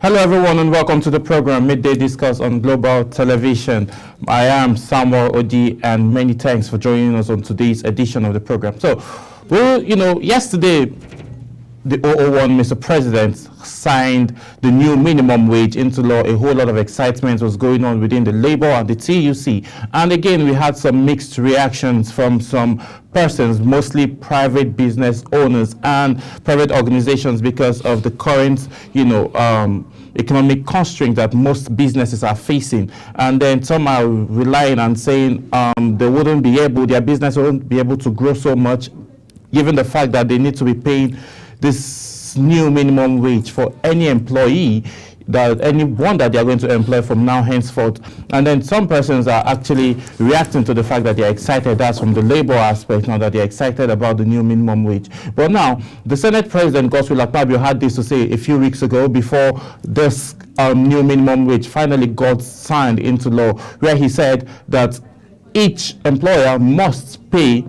Hello everyone and welcome to the program Midday Discourse on Global Television. I am Samuel Odi and many thanks for joining us on today's edition of the program. So, well, yesterday the 001, Mr. President, signed the new minimum wage into law. A whole lot of excitement was going on within the Labour and the TUC. And again, we had some mixed reactions from some persons, mostly private business owners and private organizations, because of the current, economic constraints that most businesses are facing. And then some are relying on saying their business wouldn't be able to grow so much, given the fact that they need to be paying this new minimum wage for any employee, anyone that they are going to employ from now henceforth. And then some persons are actually reacting to the fact that they are excited. That's from the labor aspect now, that they are excited about the new minimum wage. But now the Senate President Godswill Akpabio had this to say a few weeks ago, before this new minimum wage finally got signed into law, where he said that each employer must pay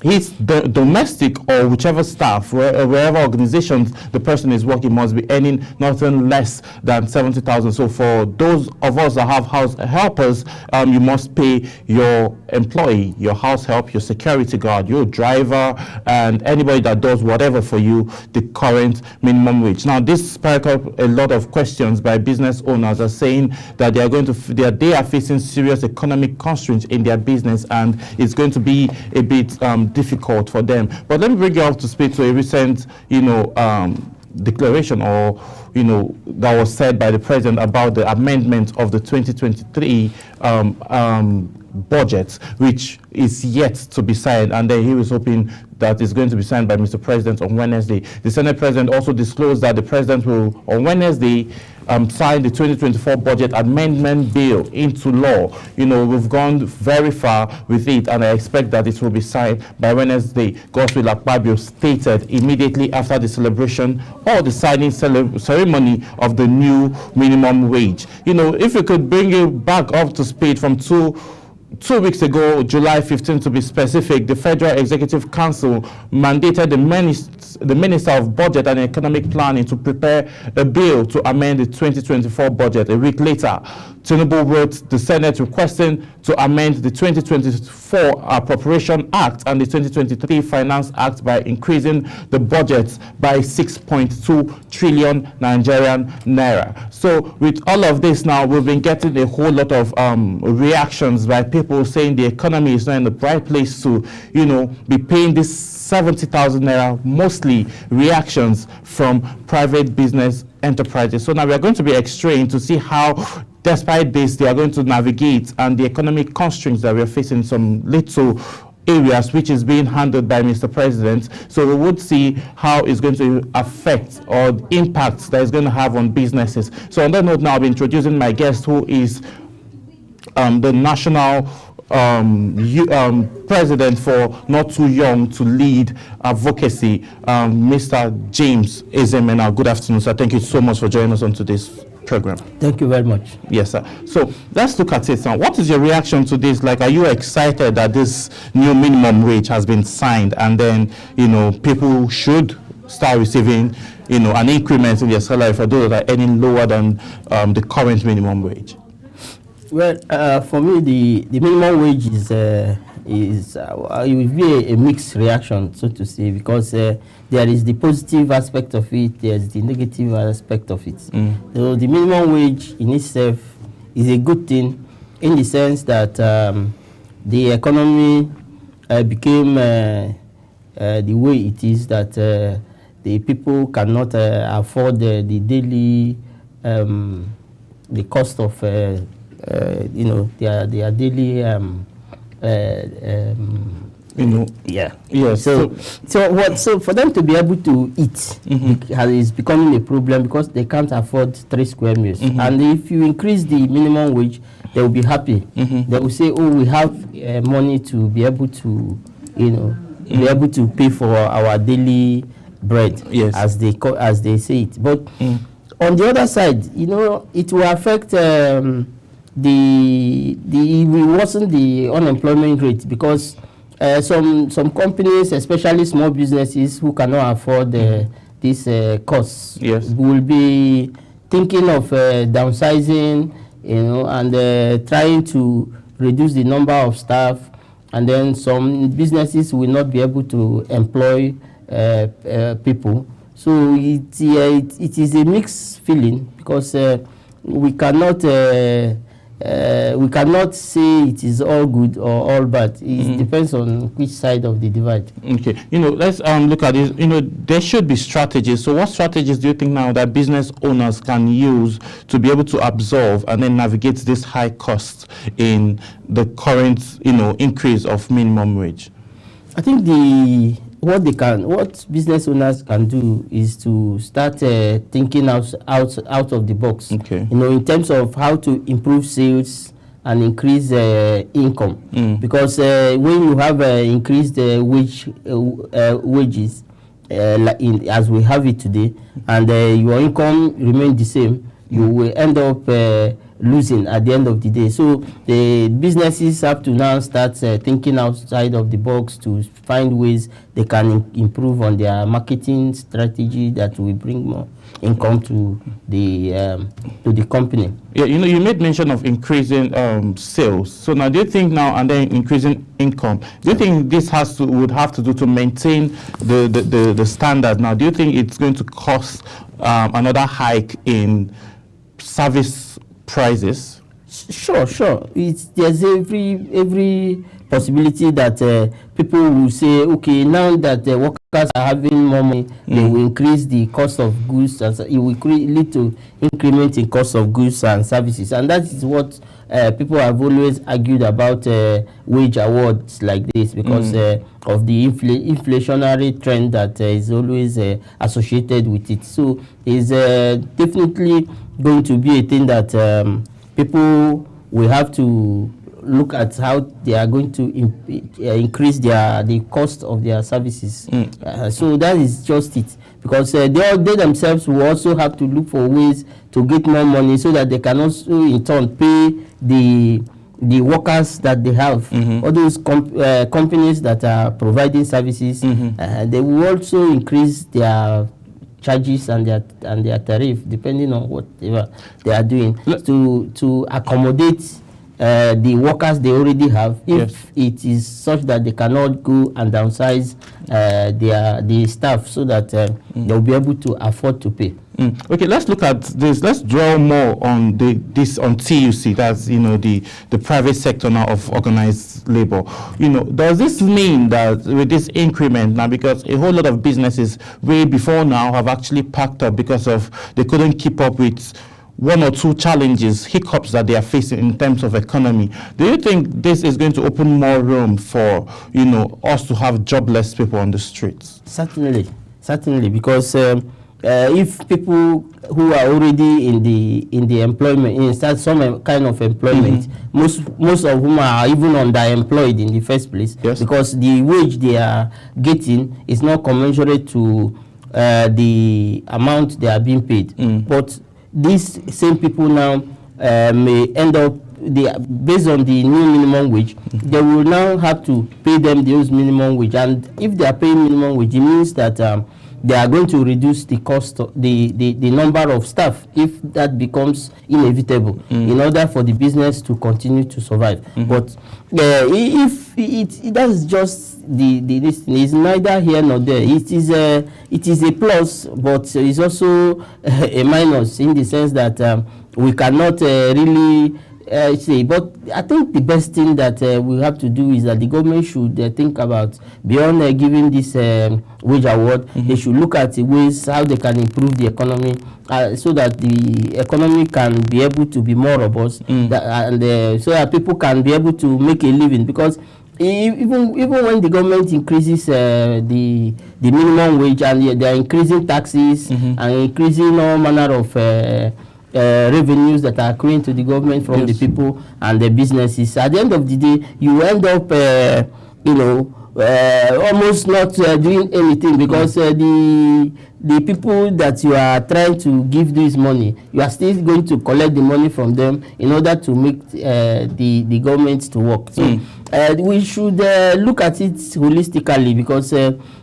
his domestic or whichever staff, wherever organizations the person is working, must be earning nothing less than 70,000. So for those of us that have house helpers, you must pay your employee, your house help, your security guard, your driver, and anybody that does whatever for you, the current minimum wage. Now, this sparked up a lot of questions by business owners, are saying that they are facing serious economic constraints in their business, and it's going to be a bit difficult for them. But let me bring you up to speed to a recent, declaration that was said by the president about the amendment of the 2023 budget, which is yet to be signed, and then he was hoping that it's going to be signed by Mr. President on Wednesday. The Senate President also disclosed that the President will, on Wednesday, sign the 2024 budget amendment bill into law. We've gone very far with it, and I expect that it will be signed by Wednesday. Godswill Akpabio stated immediately after the celebration or the signing ceremony of the new minimum wage. If we could bring you back up to speed from two weeks ago, July 15 to be specific, the Federal Executive Council mandated the Minister of Budget and Economic Planning to prepare a bill to amend the 2024 budget. A week later, Tinubu wrote the Senate requesting to amend the 2024 Appropriation Act and the 2023 Finance Act by increasing the budget by 6.2 trillion Nigerian naira. So with all of this now, we've been getting a whole lot of reactions by people saying the economy is not in the right place to, be paying this 70,000 naira, mostly reactions from private business enterprises. So now we are going to be extreme to see how, despite this, they are going to navigate and the economic constraints that we are facing in some little areas, which is being handled by Mr. President. So we would see how it's going to affect or impacts that it's going to have on businesses. So on that note, now I'll be introducing my guest, who is the national president for Not Too Young to Lead Advocacy, Mr. James Ezemena. Good afternoon, sir. Thank you so much for joining us on today's program. Thank you very much. Yes, sir. So let's look at it now. What is your reaction to this? Are you excited that this new minimum wage has been signed, and then, people should start receiving, an increment in their salary for those that are earning lower than the current minimum wage? Well, for me, the minimum wage it will be a mixed reaction, so to say, because there is the positive aspect of it, there's the negative aspect of it. So the minimum wage in itself is a good thing, in the sense that the economy became the way it is, that the people cannot afford the daily, the cost of their daily Yeah. So for them to be able to eat is becoming a problem, because they can't afford 3 square meals. And if you increase the minimum wage, they will be happy. They will say, "Oh, we have money to be able to, be able to pay for our daily bread," as they say it. But on the other side, it will affect it will worsen the unemployment rate, because some companies, especially small businesses who cannot afford these costs, will be thinking of downsizing, and trying to reduce the number of staff, and then some businesses will not be able to employ people. So it is a mixed feeling, because we cannot say it is all good or all bad. It depends on which side of the divide. Okay, let's look at this. There should be strategies. So what strategies do you think now that business owners can use to be able to absorb and then navigate this high cost in the current, increase of minimum wage? I think what business owners can do is to start thinking out of the box. Okay. In terms of how to improve sales and increase income. Because when you have increased wages, as we have it today, and your income remains the same, you will end up losing at the end of the day. So the businesses have to now start thinking outside of the box to find ways they can improve on their marketing strategy that will bring more income to the company. Yeah, you made mention of increasing sales. So now, do you think now and then increasing income? Do you think this would have to do to maintain the standard? Now, do you think it's going to cost another hike in service prices? Sure. There's every possibility that people will say, okay, now that the workers are having more money, they will increase the cost of goods, and it will lead to increment in cost of goods and services. And that is what people have always argued about wage awards like this, because of the inflationary trend that is always associated with it. So it's definitely going to be a thing that people will have to look at how they are going to increase the cost of their services. So that is just it, because they themselves will also have to look for ways to get more money, so that they can also in turn pay the workers that they have. All those companies that are providing services, they will also increase their charges and their tariff, depending on whatever they are doing, to accommodate the workers they already have, if it is such that they cannot go and downsize the staff, so that they'll be able to afford to pay. Okay, let's look at this. Let's draw more on this on TUC. That's the private sector now of organized labor. Does this mean that with this increment now, because a whole lot of businesses way before now have actually packed up because of they couldn't keep up with one or two challenges, hiccups that they are facing in terms of economy. Do you think this is going to open more room for us to have jobless people on the streets? Certainly, because if people who are already in the employment, in some kind of employment, most of whom are even underemployed in the first place, because the wage they are getting is not commensurate to the amount they are being paid. But these same people now may end up, based on the new minimum wage, they will now have to pay them those minimum wage. And if they are paying minimum wage, it means that they are going to reduce the cost of the number of staff, if that becomes inevitable, in order for the business to continue to survive. But if that's just this thing, is neither here nor there. It is a plus, but it's also a minus, in the sense that we cannot really say. But I think the best thing that we have to do is that the government should think about, beyond giving this wage award, they should look at the ways how they can improve the economy, so that the economy can be able to be more robust, so that people can be able to make a living. Because even when the government increases the minimum wage, and they are increasing taxes and increasing all manner of revenues that are accruing to the government from the people and the businesses, at the end of the day, you end up almost not doing anything, because the the people that you are trying to give this money, you are still going to collect the money from them in order to make the government to work. So we should look at it holistically, because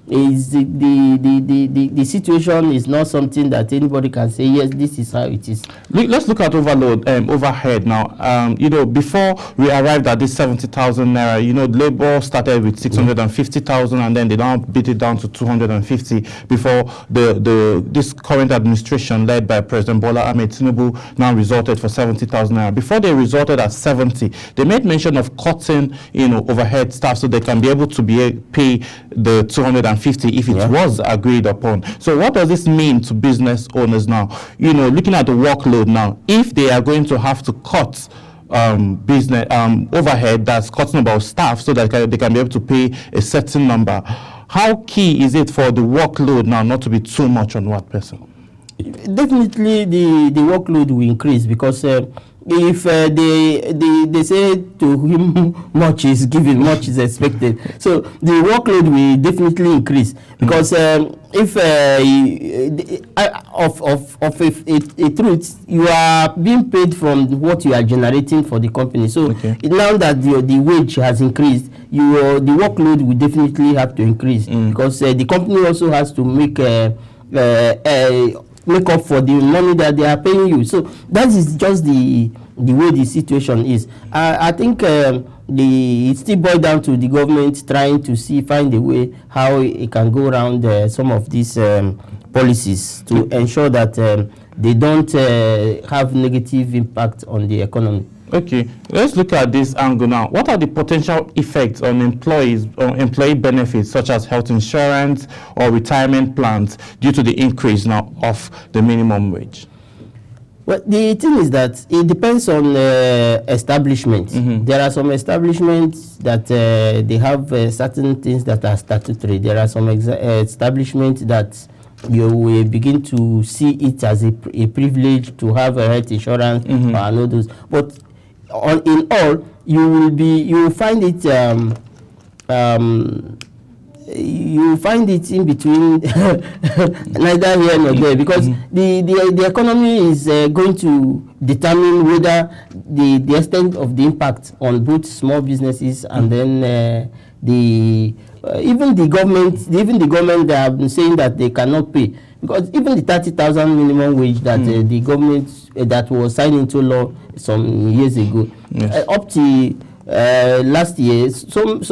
is the situation is not something that anybody can say, yes, this is how it is. Let's look at overhead now. You know, before we arrived at this 70,000 naira, you know, Labour started with 650,000, and then they now beat it down to 250 before this current administration led by President Bola Ahmed Tinubu now resorted for 70,000 naira. Before they resorted at 70, they made mention of cutting, you know, overhead staff so they can be able to pay the 250 if it was agreed upon. So what does this mean to business owners now? You know, looking at the workload now, if they are going to have to cut business overhead, that's cutting about staff so that they can be able to pay a certain number, how key is it for the workload now not to be too much on one person? Definitely the workload will increase, because if they say to him much is given, much is expected, so the workload will definitely increase, because if a truth, you are being paid from what you are generating for the company. So now that the wage has increased, the workload will definitely have to increase, because the company also has to make up for the money that they are paying you. So that is just the way the situation is. I think it still boils down to the government trying to find a way how it can go around some of these policies to ensure that they don't have negative impact on the economy. Okay, let's look at this angle now. What are the potential effects on employee benefits, such as health insurance or retirement plans, due to the increase now of the minimum wage? Well, the thing is that it depends on establishment. There are some establishments that they have certain things that are statutory. There are some establishments that you will begin to see it as a privilege to have a health insurance and all those. But in all, you will find it in between, neither here nor there, because the economy is going to determine whether the extent of the impact on both small businesses and then even the government they have been saying that they cannot pay, because even the 30,000 minimum wage that the government that was signed into law some years ago, up to last year, some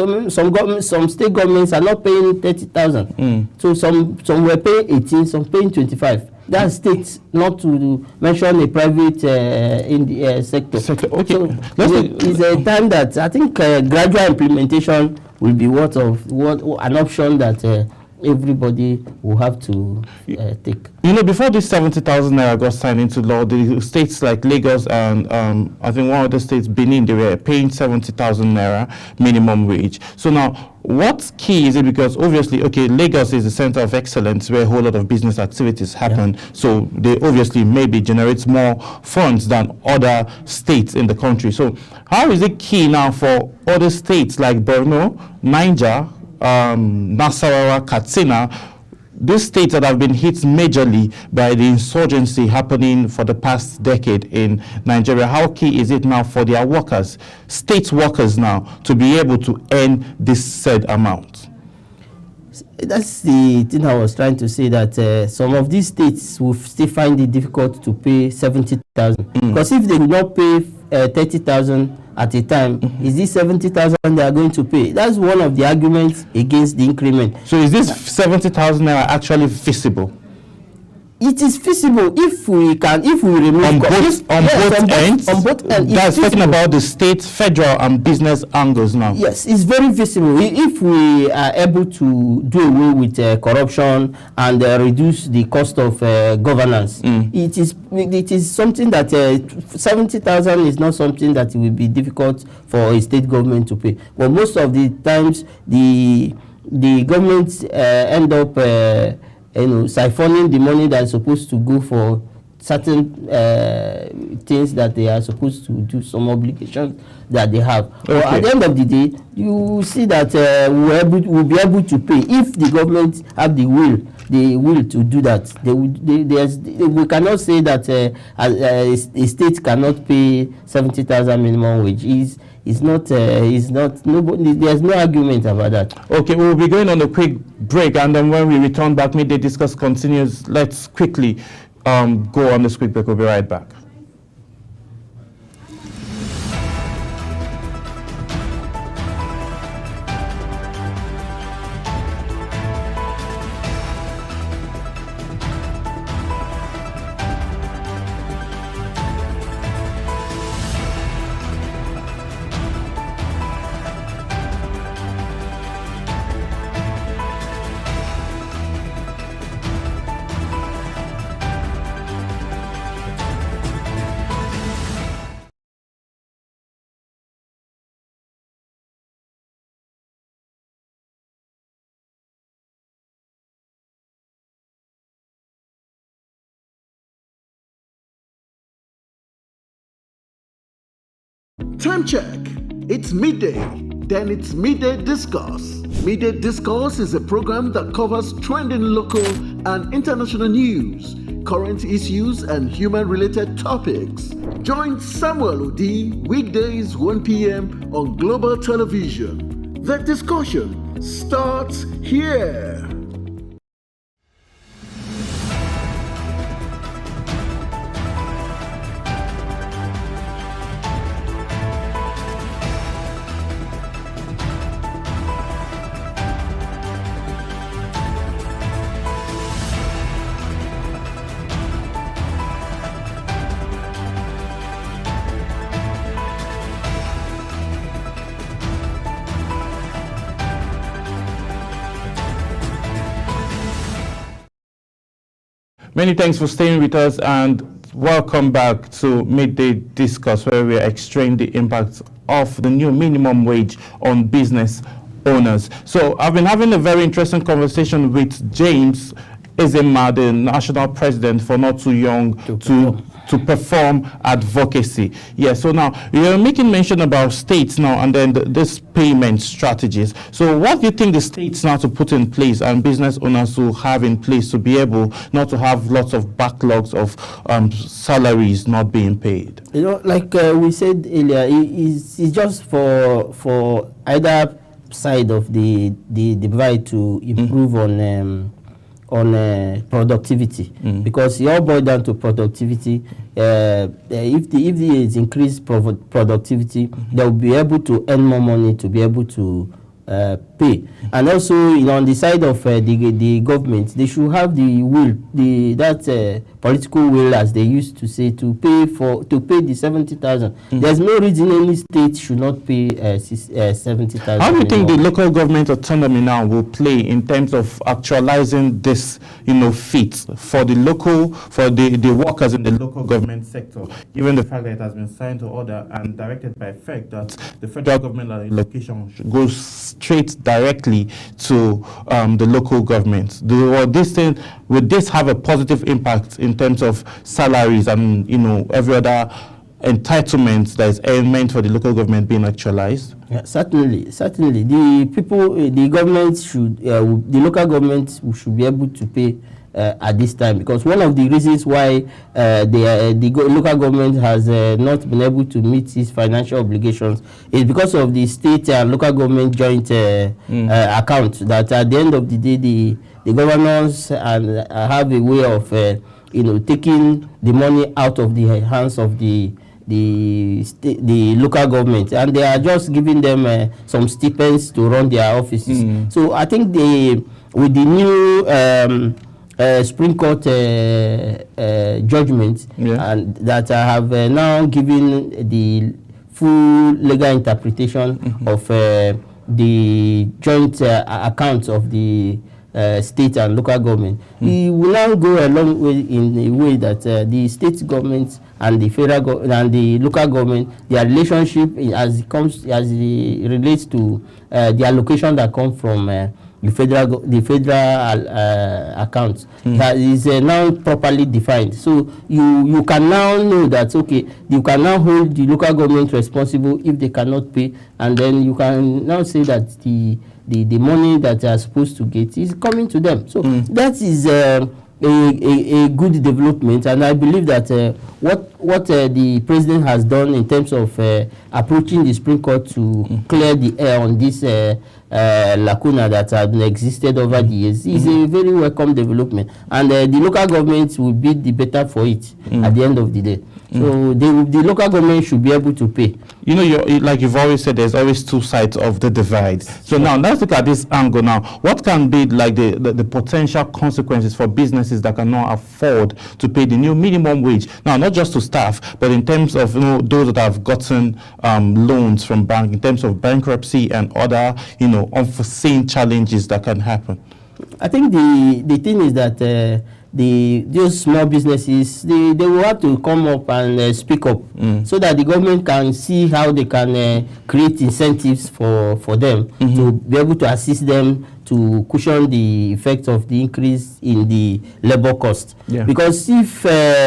state governments are not paying 30,000. So some were paying 18, some paying 25. That's states, not to mention a private in the sector. Okay. So it's a time that I think gradual implementation will be what an option that everybody will have to take. You know, before this 70,000 naira got signed into law, the states like Lagos and I think one of the states, Benin, they were paying 70,000 naira minimum wage. So now, what's key is it? Because obviously, okay, Lagos is the center of excellence where a whole lot of business activities happen. So they obviously maybe generate more funds than other states in the country. So how is it key now for other states like Borno, Niger, Nasarawa, Katsina, these states that have been hit majorly by the insurgency happening for the past decade in Nigeria? How key is it now for their workers, state workers now, to be able to earn this said amount? That's the thing I was trying to say, that some of these states will still find it difficult to pay 70,000. Because if they do not pay 30,000 at a time, is this 70,000 they are going to pay? That's one of the arguments against the increment. So is this 70,000 naira actually feasible? It is feasible if we remove on both ends. That's talking about the state, federal, and business angles now. Yes, it's very feasible if we are able to do away with corruption and reduce the cost of governance. It is something that 70,000 is not something that will be difficult for a state government to pay. But most of the times, the governments end up siphoning the money that is supposed to go for certain things that they are supposed to do, some obligations that they have. Okay. At the end of the day, you see that we'll be able to pay if the government have the will the will to do that. We cannot say that a state cannot pay 70,000 minimum wage. It's not. Nobody. There's no argument about that. Okay, we'll be going on a quick break, and then when we return back, Midday Discuss continues. Let's quickly go on this quick break. We'll be right back. Time check. It's midday. Then it's Midday Discourse. Midday Discourse is a program that covers trending local and international news, current issues, and human-related topics. Join Samuel Odi weekdays 1 p.m. on Global Television. The discussion starts here. Many thanks for staying with us, and welcome back to Midday Discuss, where we are extracting the impact of the new minimum wage on business owners. So I've been having a very interesting conversation with James Ezema, the national president for Not Too Young to Perform Advocacy. Yeah, so now you're making mention about states now and then this payment strategies. So what do you think the states now to put in place and business owners to have in place to be able not to have lots of backlogs of salaries not being paid? You know, like we said earlier, it's just for either side of the divide to improve on productivity, because it all boils down to productivity. If there is increased productivity, they will be able to earn more money to be able to pay. And also, on the side of the government, they should have the will, that political will, as they used to say, to pay the 70,000. There's no reason any state should not pay 70,000. How do you think the local government autonomy now will play in terms of actualizing this, feat for the workers in the local government sector, given the fact that it has been signed to order and directed by effect that the federal government allocation should go straight directly to the local government? Would this have a positive impact in terms of salaries and every other entitlement that is meant for the local government being actualized? Yeah, certainly. The government should, the local government should be able to pay at this time, because one of the reasons why the local government has not been able to meet its financial obligations is because of the state and local government joint account, that at the end of the day the governors have a way of taking the money out of the hands of the local government, and they are just giving them some stipends to run their offices. So I think with the new Supreme Court judgment, and that have now given the full legal interpretation of the joint accounts of the state and local government. We will now go a long way in a way that the state government and the federal and the local government, their relationship as it relates to the allocation that come from the federal accounts that is now properly defined. So you can now know that, okay, you can now hold the local government responsible if they cannot pay, and then you can now say that the the money that they are supposed to get is coming to them. So that is a good development, and I believe that what the president has done in terms of approaching the Supreme Court to clear the air on this lacuna that had existed over the years is a very welcome development, and the local government will be the better for it at the end of the day. So the local government should be able to pay. You know, like you've always said, there's always two sides of the divide. So now let's look at this angle now. What can be like the potential consequences for businesses that cannot afford to pay the new minimum wage? Now, not just to staff, but in terms of those that have gotten loans from bank, in terms of bankruptcy and other unforeseen challenges that can happen. I think the thing is that those small businesses, they will have to come up and speak up so that the government can see how they can create incentives for them to be able to assist them to cushion the effect of the increase in the labor cost. Because if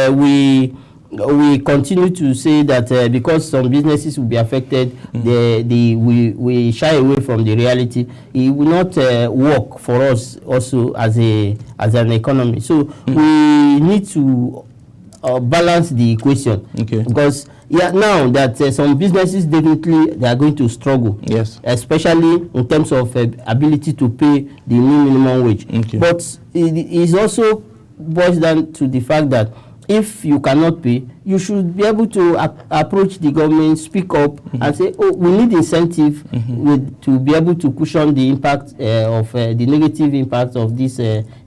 we continue to say that because some businesses will be affected, we shy away from the reality, it will not work for us also as an economy. So we need to balance the equation. Because now that some businesses definitely they are going to struggle, especially in terms of ability to pay the new minimum wage. But it also boils down to the fact that if you cannot pay, you should be able to approach the government, speak up, and say, oh, we need incentive to be able to cushion the impact of the negative impact of this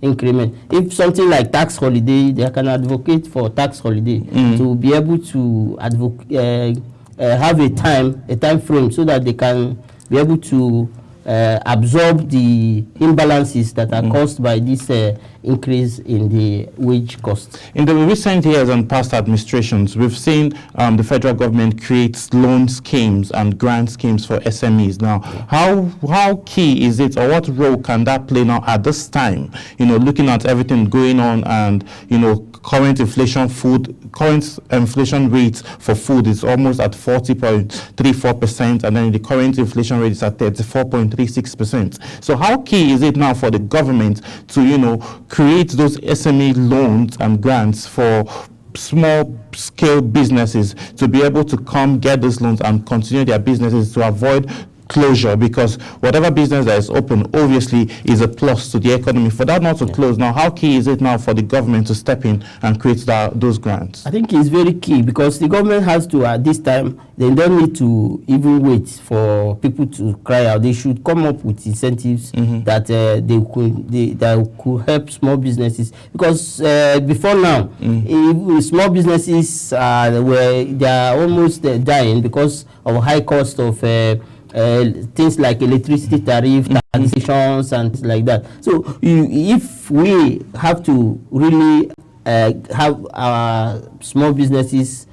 increment. If something like tax holiday, they can advocate for tax holiday to be able to have a time frame so that they can be able to absorb the imbalances that are caused by this increase in the wage cost. In the recent years and past administrations, we've seen the federal government create loan schemes and grant schemes for SMEs. Now, how key is it, or what role can that play now at this time? Looking at everything going on, and current inflation rate for food is almost at 40.34%, and then the current inflation rate is at 34.36%. So how key is it now for the government to create those SME loans and grants for small scale businesses to be able to come get those loans and continue their businesses to avoid closure? Because whatever business that is open obviously is a plus to the economy. For that not to close now, how key is it now for the government to step in and create those grants? I think it's very key, because the government has to, at this time, they don't need to even wait for people to cry out. They should come up with incentives that that could help small businesses. Because before now, small businesses they are almost dying because of high cost of things like electricity tariff, taxations, and things like that. So if we have to really have our small businesses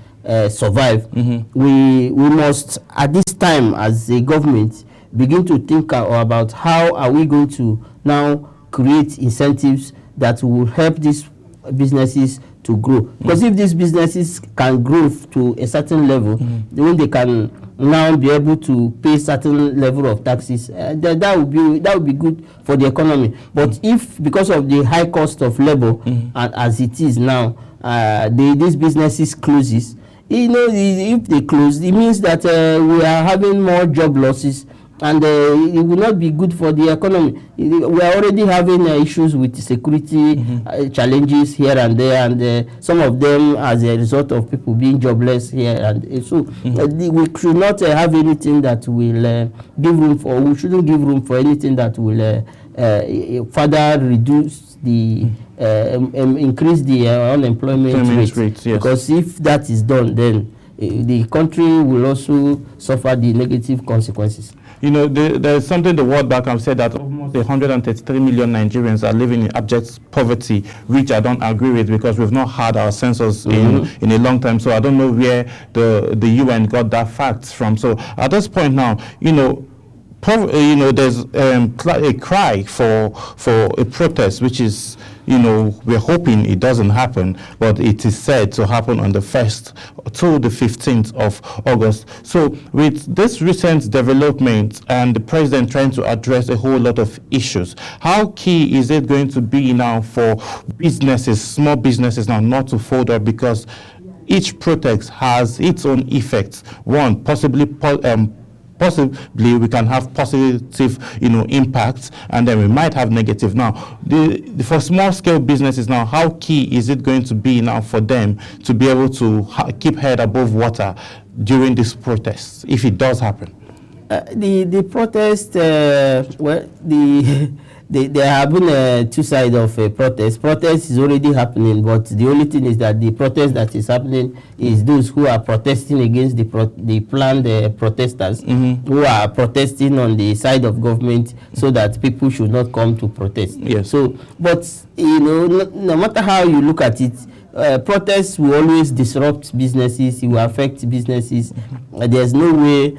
survive, we must, at this time as a government, begin to think about how are we going to now create incentives that will help these businesses to grow. Because if these businesses can grow to a certain level, when they can now be able to pay certain level of taxes, that would be good for the economy. But if, because of the high cost of labor, and as it is now, these businesses closes, if they close, it means that we are having more job losses, and it will not be good for the economy. We are already having issues with security challenges here and there, and some of them as a result of people being jobless here. And so we should not have anything that will give room for, we shouldn't give room for anything that will further reduce the increase the unemployment rate. Because if that is done, then the country will also suffer the negative consequences. There's something the World Bank have said that almost 133 million Nigerians are living in abject poverty, which I don't agree with, because we've not had our census in a long time. So I don't know where the UN got that fact from. So at this point now, there's a cry for a protest, which is, we're hoping it doesn't happen, but it is said to happen on the 1st to the 15th of August. So with this recent development and the president trying to address a whole lot of issues, how key is it going to be now for businesses, small businesses now, not to fold up, because each protest has its own effects? One, possibly we can have positive, impacts, and then we might have negative. Now, for small-scale businesses now, how key is it going to be now for them to be able to keep head above water during this protest, if it does happen? The protest, there have been two sides of a protest. Protest is already happening, but the only thing is that the protest that is happening is those who are protesting against the planned protesters, who are protesting on the side of government, so that people should not come to protest. Yes. So, but no matter how you look at it, protests will always disrupt businesses. It will affect businesses. There's no way,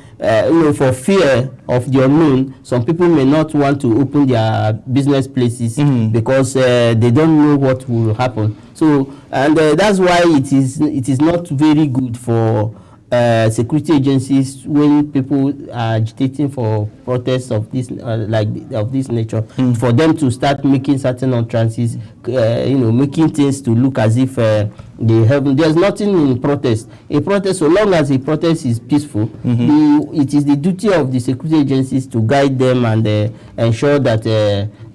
for fear of the unknown, some people may not want to open their business places because they don't know what will happen. So, and that's why it is not very good for security agencies when people are agitating for protests of this of this nature, for them to start making certain utterances, making things to look as if they have. There's nothing in protest. A protest, so long as a protest is peaceful, it is the duty of the security agencies to guide them and ensure that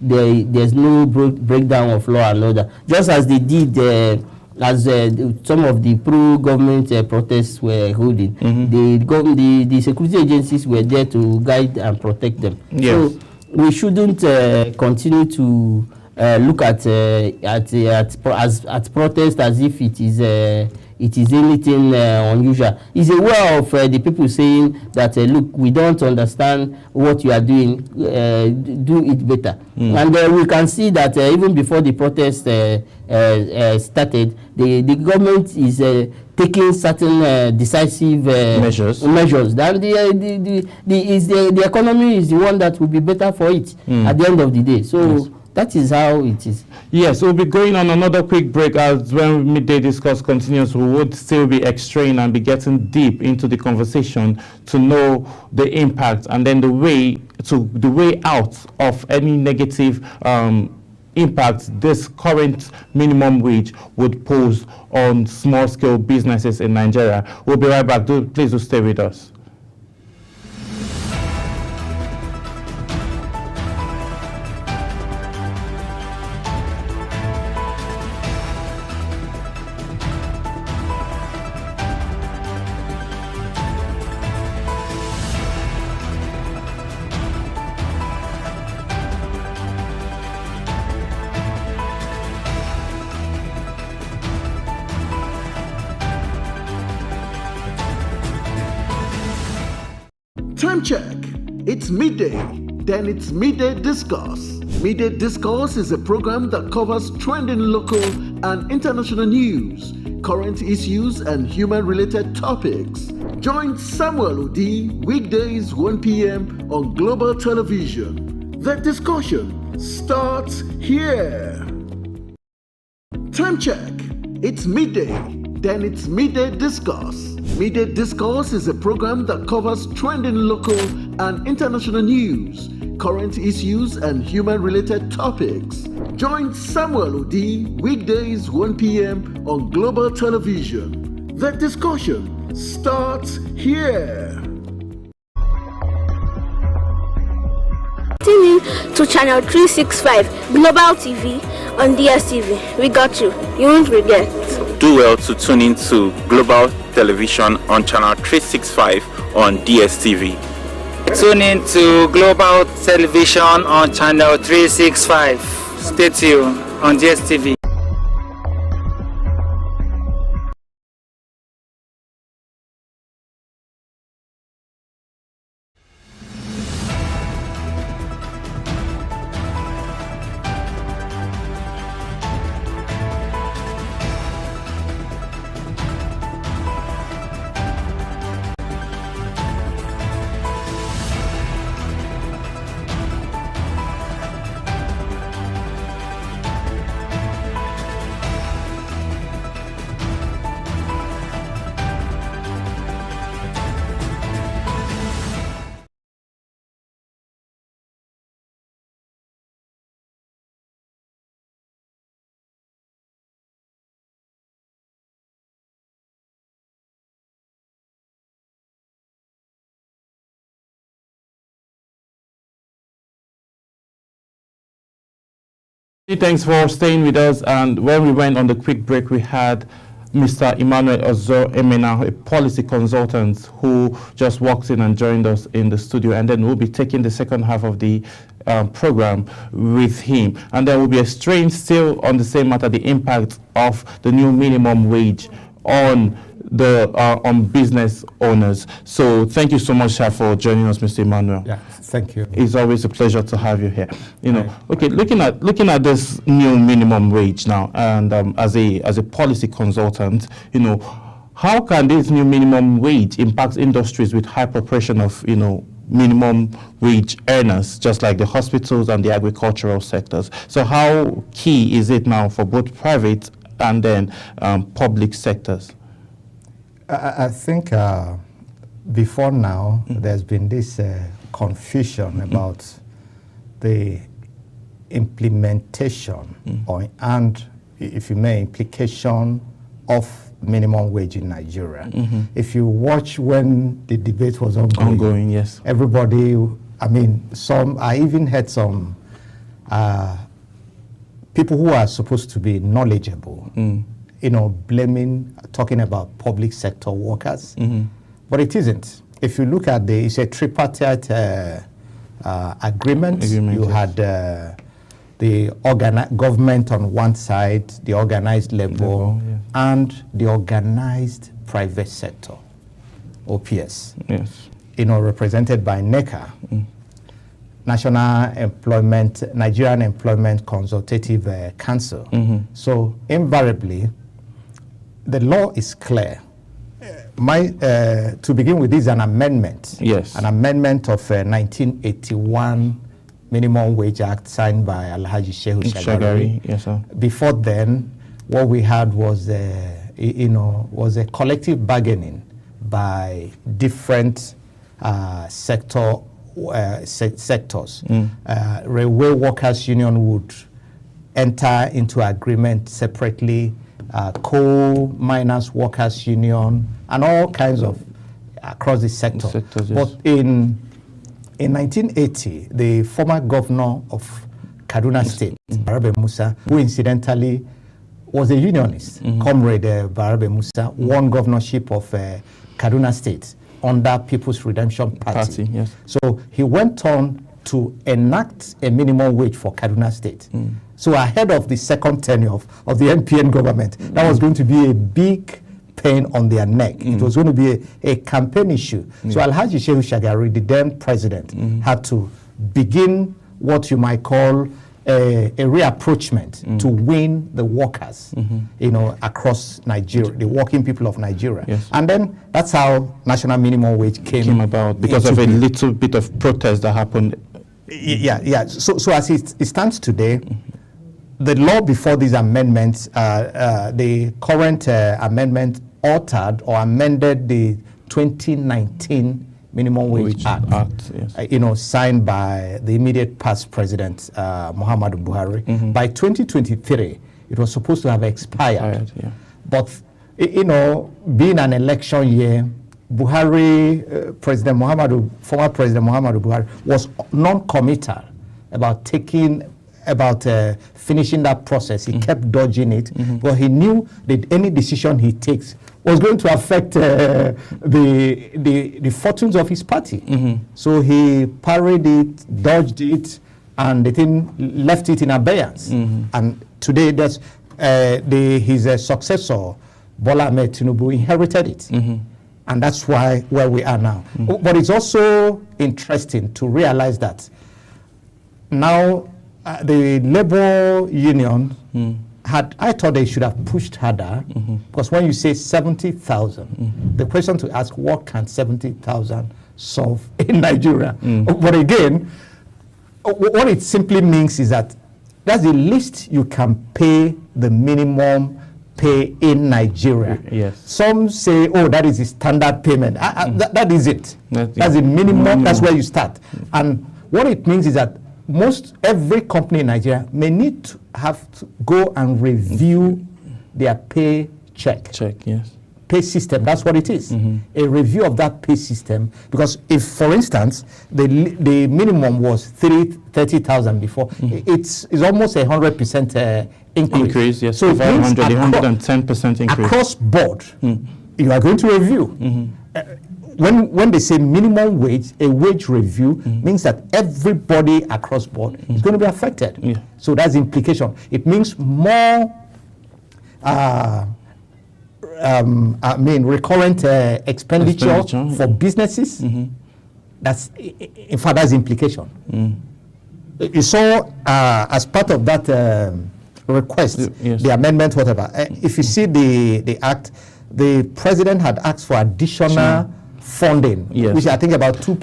there's no breakdown of law and order, just as they did. As some of the pro-government protests were holding, the security agencies were there to guide and protect them. Yes. So we shouldn't continue to look at protest as if it is anything unusual. It's a way of the people saying that, look, we don't understand what you are doing, do it better. And we can see that even before the protest started, the government is taking certain decisive measures. Then the economy is the one that will be better for it at the end of the day. So. Yes. That is how it is. Yes, we'll be going on another quick break. As when Midday Discourse continues, we would still be extracting and be getting deep into the conversation to know the impact and then the way out of any negative impact this current minimum wage would pose on small-scale businesses in Nigeria. We'll be right back. Please do stay with us. Time check. It's midday. Then it's Midday Discourse. Midday Discourse is a program that covers trending local and international news, current issues, and human-related topics. Join Samuel Odi weekdays 1 p.m. on Global Television. The discussion starts here. Time check. It's midday. Then it's Midday Discourse. Midday Discourse is a program that covers trending local and international news, current issues, and human-related topics. Join Samuel Odi weekdays 1 p.m. on Global Television. The discussion starts here. Tune in to channel 365 Global TV on DSTV. We got you. You won't regret. Do well to tune in to Global Television on channel 365 on DSTV. Tune in to Global Television on channel 365. Stay tuned on DSTV. Thanks for staying with us. And when we went on the quick break, we had Mr. Emmanuel Ozo Emena, a policy consultant who just walked in and joined us in the studio. And then we'll be taking the second half of the program with him. And then we'll be extracting still on the same matter, the impact of the new minimum wage on the on business owners. So thank you so much, sir, for joining us, Mr. Emmanuel. Yeah, thank you. It's always a pleasure to have you here. You know, okay, looking at this new minimum wage now, and as a policy consultant, you know, how can this new minimum wage impact industries with high proportion of, you know, minimum wage earners, just like the hospitals and the agricultural sectors? So how key is it now for both private and then public sectors? I think before now, there's been this confusion about the implementation and, if you may, implication of minimum wage in Nigeria. If you watch when the debate was ongoing, yes, everybody, I mean, I even had some people who are supposed to be knowledgeable, you know, talking about public sector workers, but it isn't. If you look at it's a tripartite agreement. You had the government on one side, the organized labor, and the organized private sector, OPS. Yes. You know, represented by NECA, Nigerian Employment Consultative Council. So invariably, the law is clear. To begin with, this is an amendment. Yes. An amendment of 1981 Minimum Wage Act signed by Alhaji Shehu Shagari. Yes, sir. Before then, what we had was a collective bargaining by different sectors. Railway Workers Union would enter into agreement separately, coal miners workers union, and all kinds of across the sector. Sectors, yes. But in 1980, the former governor of Kaduna State, Barabe Musa, who incidentally was a unionist, Comrade Barabe Musa, won governorship of Kaduna State under People's Redemption Party. Yes. So he went on to enact a minimum wage for Kaduna State. So ahead of the second tenure of the NPN government, that was going to be a big pain on their neck. It was going to be a campaign issue. So Alhaji Shehu Shagari, the then president, had to begin what you might call a reapproachment to win the workers, you know, across Nigeria, the working people of Nigeria. Yes. And then that's how national minimum wage came about, because of a little bit of protest that happened. Yeah. So as it stands today, the law before these amendments, the current amendment altered or amended the 2019 Minimum Wage Act, yes. You know, signed by the immediate past president, Muhammadu Buhari. By 2023, it was supposed to have expired. But, you know, being an election year, Buhari, former President Muhammadu Buhari, was non-committal about finishing that process. He kept dodging it, but he knew that any decision he takes was going to affect the fortunes of his party. So he parried it, dodged it, and the thing left it in abeyance. And today, that's his successor, Bola Ahmed Tinubu, inherited it. And that's where we are now. But it's also interesting to realize that now the labor union I thought they should have pushed harder, because when you say 70,000, the question to ask, what can 70,000 solve in Nigeria? But again, what it simply means is that that's the least you can pay the minimum pay in Nigeria. Yes. Some say, oh, that is the standard payment. That is it. That's the minimum. That's where you start. And what it means is that every company in Nigeria may need to have to go and review their pay check. Yes. pay system. That's what it is. A review of that pay system. Because if, for instance, the minimum was 30,000 before, it's almost 100% increase. Yes. So it means 110% increase. Across board, you are going to review. When they say minimum wage, a wage review means that everybody across board is going to be affected. Yeah. So that's the implication. It means more recurrent expenditure for businesses. That's, in fact, that's the implication. You saw as part of that request, the amendment, whatever. If you see the act, the president had asked for additional funding, which I think about 2.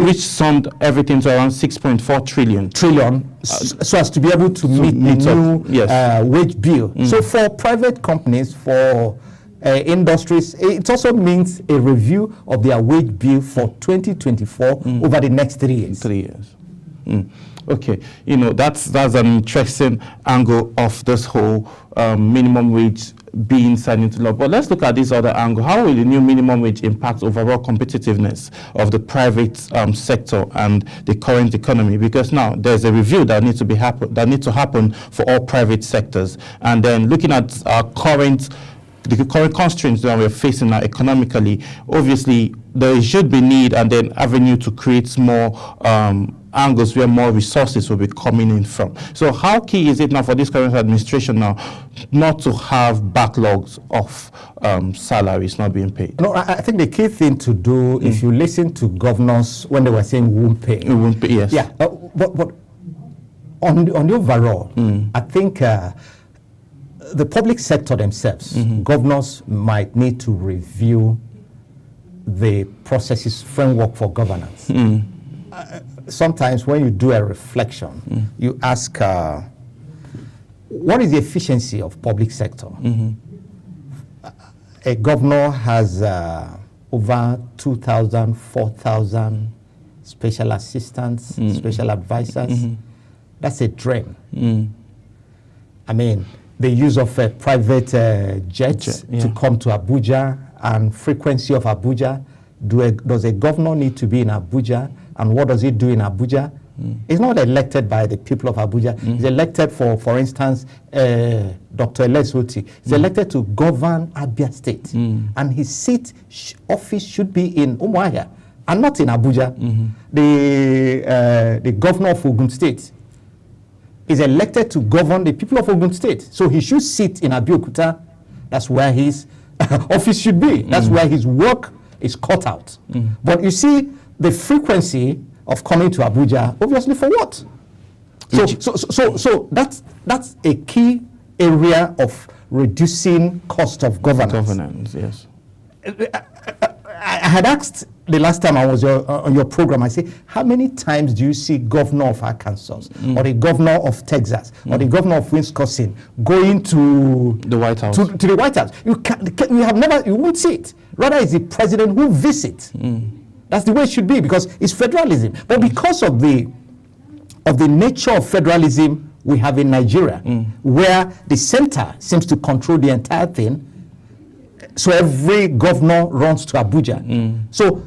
Which summed everything to around 6.4 trillion. So as to be able to meet the new wage bill. So for private companies, for industries, it also means a review of their wage bill for 2024 over the next 3 years. 3 years. Okay, that's an interesting angle of this whole minimum wage being signed into law. But let's look at this other angle. How will the new minimum wage impact overall competitiveness of the private sector and the current economy? Because now there's a review that needs to happen for all private sectors. And then looking at the current constraints that we're facing now economically, obviously there should be need and then avenue to create more angles where more resources will be coming in from. So how key is it now for this current administration now not to have backlogs of salaries not being paid? No, I think the key thing to do, if you listen to governors when they were saying we won't pay. We won't pay, yes. Yeah, but on the overall, I think the public sector themselves, governors might need to review the processes framework for governance. Sometimes when you do a reflection, you ask, what is the efficiency of public sector? A governor has over 2,000, 4,000 special assistants, special advisors. That's a drain. I mean, the use of private jets to come to Abuja and frequency of Abuja. Does a governor need to be in Abuja? And what does he do in Abuja? He's not elected by the people of Abuja. He's elected for instance, Dr. Elesoti. He's elected to govern Abia State. And his office should be in Umuahia and not in Abuja. The governor of Ogun State is elected to govern the people of Ogun State. So he should sit in Abeokuta. That's where his office should be. That's where his work is cut out. But you see, the frequency of coming to Abuja, obviously for what? So that's a key area of reducing cost of governance. Yes. I had asked the last time I was on your program, I say, how many times do you see governor of Arkansas or the governor of Texas or the governor of Wisconsin going to the White House? To the White House. You won't see it. Rather, it's the president who visits. That's the way it should be because it's federalism. But because of the nature of federalism we have in Nigeria, where the center seems to control the entire thing, so every governor runs to Abuja. So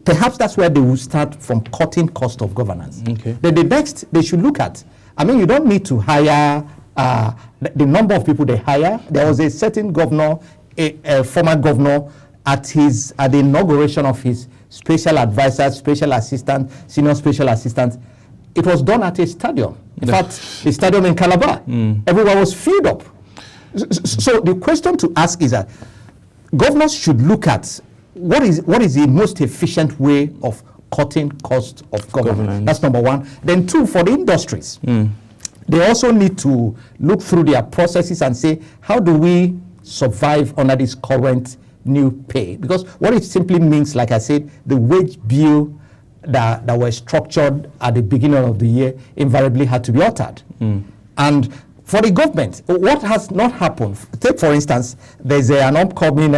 perhaps that's where they will start from cutting cost of governance. Then the next they should look at, you don't need to hire the number of people they hire. There was a certain governor, a former governor, at the inauguration of his special advisor, special assistant, senior special assistant. It was done at a stadium. In fact, a stadium in Calabar. Everyone was filled up. So the question to ask is that governors should look at what is the most efficient way of cutting cost of governance. That's number one. Then two, for the industries, they also need to look through their processes and say, how do we survive under this current new pay? Because what it simply means, like I said, the wage bill that were structured at the beginning of the year invariably had to be altered. And for the government, what has not happened? Take, for instance, there's an upcoming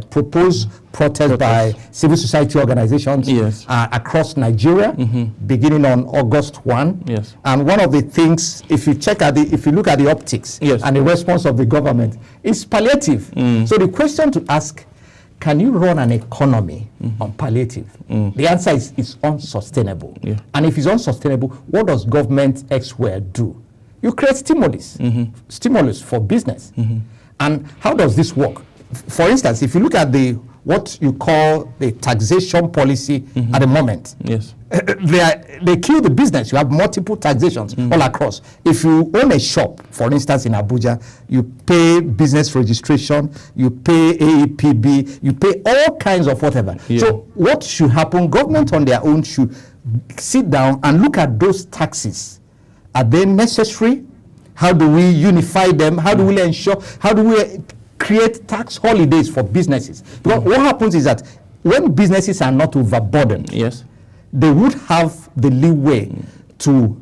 proposed protest by civil society organizations across Nigeria, beginning on August 1. Yes. And one of the things, if you look at the optics and the response of the government, is palliative. So the question to ask, can you run an economy on palliative? The answer is unsustainable. Yeah. And if it's unsustainable, what does government elsewhere do? You create stimulus for business. And how does this work? For instance, if you look at what you call the taxation policy at the moment, they kill the business. You have multiple taxations all across. If you own a shop, for instance, in Abuja, you pay business registration, you pay AEPB, you pay all kinds of whatever. Yeah. So what should happen? Government on their own should sit down and look at those taxes. Are they necessary? How do we unify them? How do we ensure? How do we create tax holidays for businesses? Because what happens is that when businesses are not overburdened, they would have the leeway to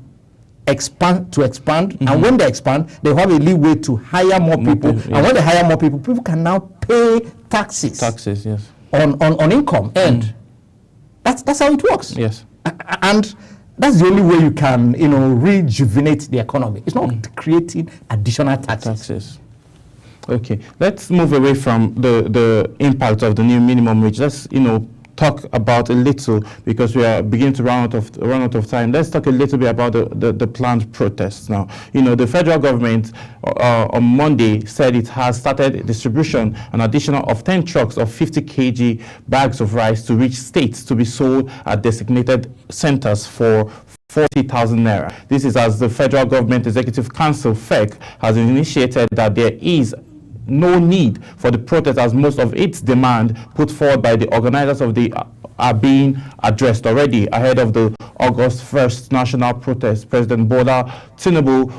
expand. And when they expand, they have a leeway to hire more people. And when they hire more people, people can now pay taxes. On income. And that's how it works. And that's the only way you can, rejuvenate the economy. It's not creating additional taxes. Okay, let's move away from the impact of the new minimum wage. Let's, talk about a little, because we are beginning to run out of time. Let's talk a little bit about the planned protests now. The federal government on Monday said it has started distribution an additional of 10 trucks of 50 kg bags of rice to reach states to be sold at designated centers for 40,000 naira. This is as the Federal Government Executive Council, FEC, has initiated that there is no need for the protest, as most of its demand put forward by the organizers of the are being addressed already. Ahead of the August 1st national protest, President Bola Tinubu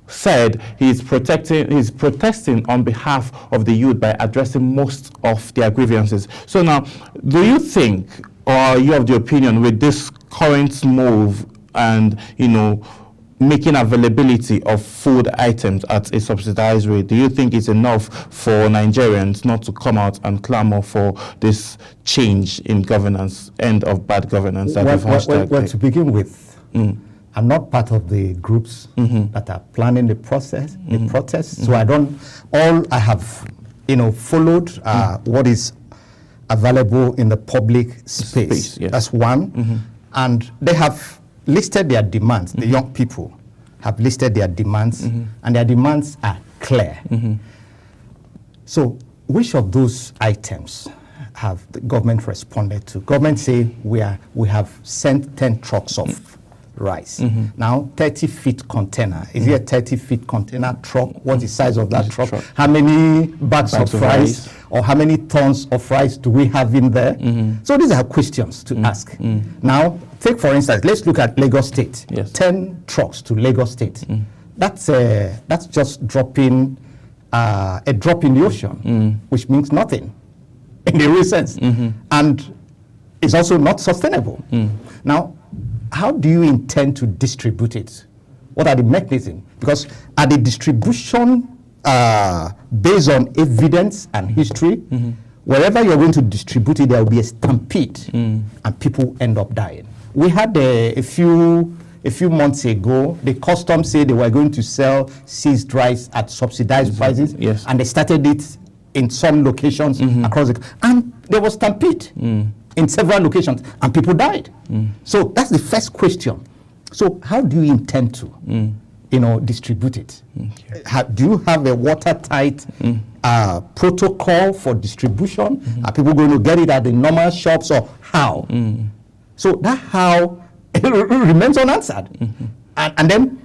said he's protesting on behalf of the youth by addressing most of their grievances. So now, do you think, or are you of the opinion, with this current move and, making availability of food items at a subsidized rate, do you think it's enough for Nigerians not to come out and clamor for this change in governance, end of bad governance? Well, to begin with, I'm not part of the groups that are planning the protests. So all I have, followed what is available in the public space. That's one. And they have listed their demands. The young people have listed their demands, and their demands are clear. So which of those items have the government responded to? Government say we have sent 10 trucks of rice. Now 30-feet container. Is it a 30-feet container truck? What's the size of that truck? How many bags of rice or how many tons of rice do we have in there? So these are questions to ask. Now, take for instance, let's look at Lagos State. 10 trucks to Lagos State. That's just dropping a drop in the ocean, which means nothing in the real sense, and it's also not sustainable. Now, how do you intend to distribute it? What are the mechanisms? Because at the distribution based on evidence and history, wherever you're going to distribute it, there will be a stampede, and people end up dying. We had a few months ago, the customs said they were going to sell seized rice at subsidized prices, and they started it in some locations across and there was stampede in several locations, and people died. So that's the first question. So how do you intend to, distribute it? Do you have a watertight protocol for distribution? Are people going to get it at the normal shops, or how? So that how remains unanswered. And then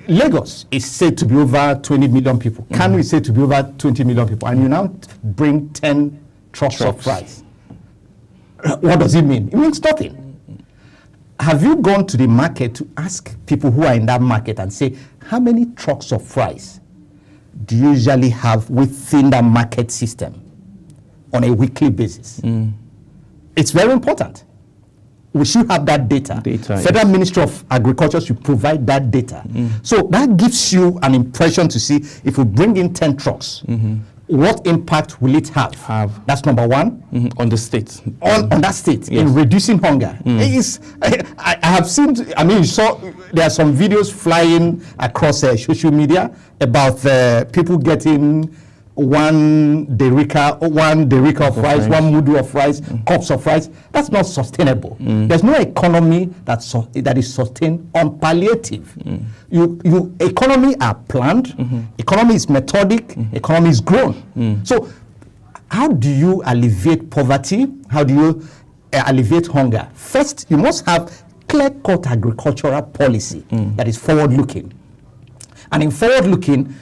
Lagos is said to be over 20 million people. Can we say to be over 20 million people? And you now bring 10 trucks of rice. What does it mean? It means nothing. Have you gone to the market to ask people who are in that market and say, how many trucks of rice do you usually have within that market system on a weekly basis? It's very important. we should have that data. Federal Ministry of Agriculture should provide that data. So that gives you an impression to see if we bring in 10 trucks, what impact will it have? That's number one. On the state. On that state, in reducing hunger. I have seen, I mean, you saw, there are some videos flying across social media about people getting one derrica of rice, one mudu of rice, cups of rice. That's not sustainable. There's no economy that is sustained on palliative. Economy are planned, economy is methodic, economy is grown. So how do you alleviate poverty? How do you alleviate hunger? First, you must have clear-cut agricultural policy that is forward-looking. And in forward-looking,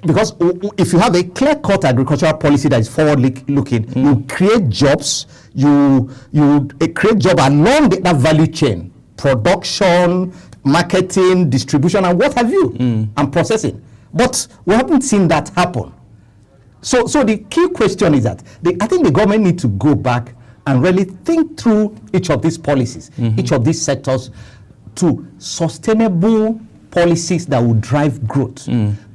because if you have a clear-cut agricultural policy that is forward-looking, you create jobs, you create jobs along that value chain, production, marketing, distribution, and what have you, and processing. But we haven't seen that happen. So the key question is that I think the government needs to go back and really think through each of these policies, each of these sectors, to sustainable policies that will drive growth.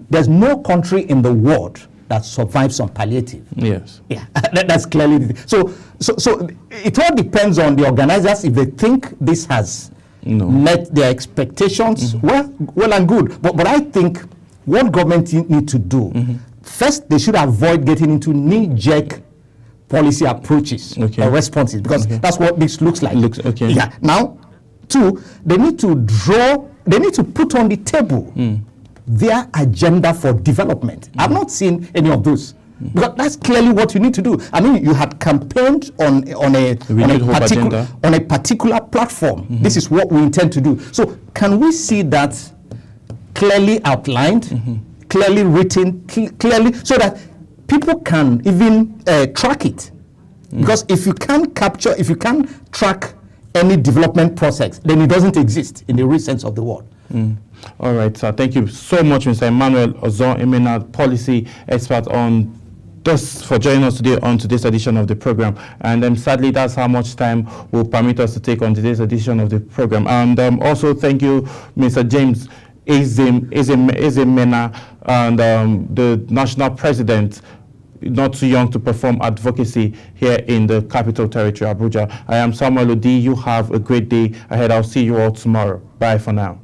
There's no country in the world that survives on palliative. Yes. Yeah, that's clearly. So it all depends on the organizers. If they think this has met their expectations, well and good. But I think what government need to do, first, they should avoid getting into knee-jerk policy approaches or responses, because that's what this looks like. Yeah. Now, two, they need to put on the table their agenda for development. I've not seen any of those. Because that's clearly what you need to do. I mean, you had campaigned on a particular platform. This is what we intend to do. So can we see that clearly outlined, clearly written, clearly, so that people can even track it? Because if you can't track any development process, then it doesn't exist in the real sense of the word. All right, so thank you so much, Mr. Emmanuel Ozon-Emena, policy expert for joining us today on today's edition of the program. And sadly, that's how much time will permit us to take on today's edition of the program. And also thank you, Mr. James Ezemena, and the national president, not too young to perform advocacy here in the Capital Territory, Abuja. I am Samuel Odi. You have a great day ahead. I'll see you all tomorrow. Bye for now.